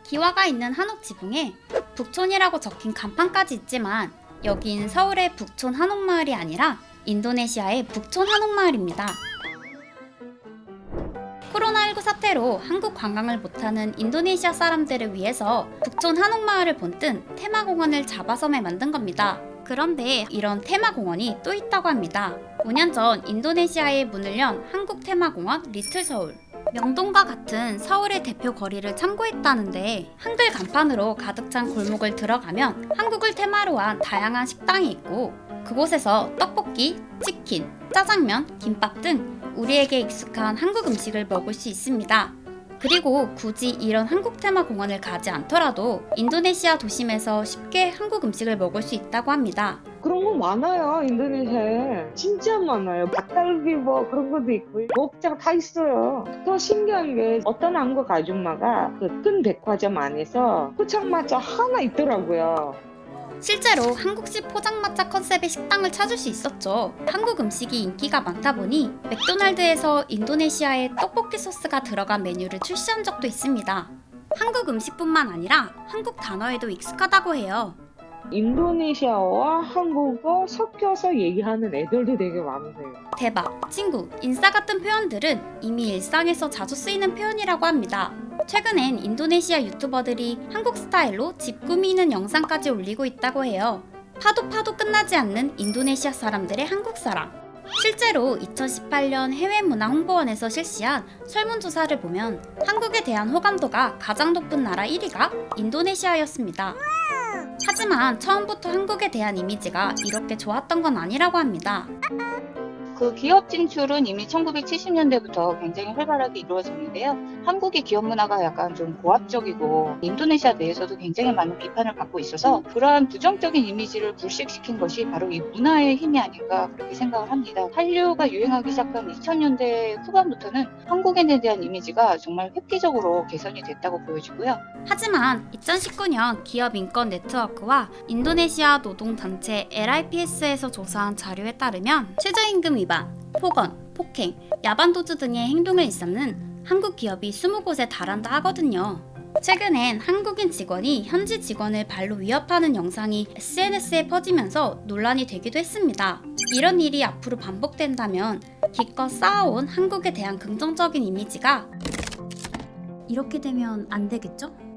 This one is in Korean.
기와가 있는 한옥 지붕에 북촌이라고 적힌 간판까지 있지만 여긴 서울의 북촌 한옥마을이 아니라 인도네시아의 북촌 한옥마을입니다. 코로나19 사태로 한국 관광을 못하는 인도네시아 사람들을 위해서 북촌 한옥마을을 본뜬 테마공원을 자바섬에 만든 겁니다. 그런데 이런 테마공원이 또 있다고 합니다. 5년 전 인도네시아에 문을 연 한국 테마공원 리틀 서울. 명동과 같은 서울의 대표 거리를 참고했다는데 한글 간판으로 가득 찬 골목을 들어가면 한국을 테마로 한 다양한 식당이 있고 그곳에서 떡볶이, 치킨, 짜장면, 김밥 등 우리에게 익숙한 한국 음식을 먹을 수 있습니다. 그리고 굳이 이런 한국 테마 공원을 가지 않더라도 인도네시아 도심에서 쉽게 한국 음식을 먹을 수 있다고 합니다. 그런 거 많아요. 인도네시아에 진짜 많아요. 닭갈비 뭐 그런 것도 있고 목장 다 있어요. 더 신기한 게 어떤 한국 아줌마가 그 큰 백화점 안에서 포장마차 하나 있더라고요. 실제로 한국식 포장마차 컨셉의 식당을 찾을 수 있었죠. 한국 음식이 인기가 많다 보니 맥도날드에서 인도네시아의 떡볶이 소스가 들어간 메뉴를 출시한 적도 있습니다. 한국 음식뿐만 아니라 한국 단어에도 익숙하다고 해요. 인도네시아와 한국어 섞여서 얘기하는 애들도 되게 많으세요. 대박, 친구, 인싸 같은 표현들은 이미 일상에서 자주 쓰이는 표현이라고 합니다. 최근엔 인도네시아 유튜버들이 한국 스타일로 집 꾸미는 영상까지 올리고 있다고 해요. 파도 끝나지 않는 인도네시아 사람들의 한국 사랑. 실제로 2018년 해외문화홍보원에서 실시한 설문조사를 보면 한국에 대한 호감도가 가장 높은 나라 1위가 인도네시아였습니다. 하지만 처음부터 한국에 대한 이미지가 이렇게 좋았던 건 아니라고 합니다. 그 기업 진출은 이미 1970년대부터 굉장히 활발하게 이루어졌는데요. 한국의 기업 문화가 약간 좀 고압적이고 인도네시아 내에서도 굉장히 많은 비판을 받고 있어서 그러한 부정적인 이미지를 불식시킨 것이 바로 이 문화의 힘이 아닌가 그렇게 생각을 합니다. 한류가 유행하기 시작한 2000년대 후반부터는 한국인에 대한 이미지가 정말 획기적으로 개선이 됐다고 보여지고요. 하지만 2019년 기업 인권 네트워크와 인도네시아 노동단체 LIPS에서 조사한 자료에 따르면 최저임금 위반, 폭언, 폭행, 야반도주 등의 행동을 일삼는 한국 기업이 20곳에 달한다 하거든요. 최근엔 한국인 직원이 현지 직원을 발로 위협하는 영상이 SNS에 퍼지면서 논란이 되기도 했습니다. 이런 일이 앞으로 반복된다면 기껏 쌓아온 한국에 대한 긍정적인 이미지가 이렇게 되면 안 되겠죠?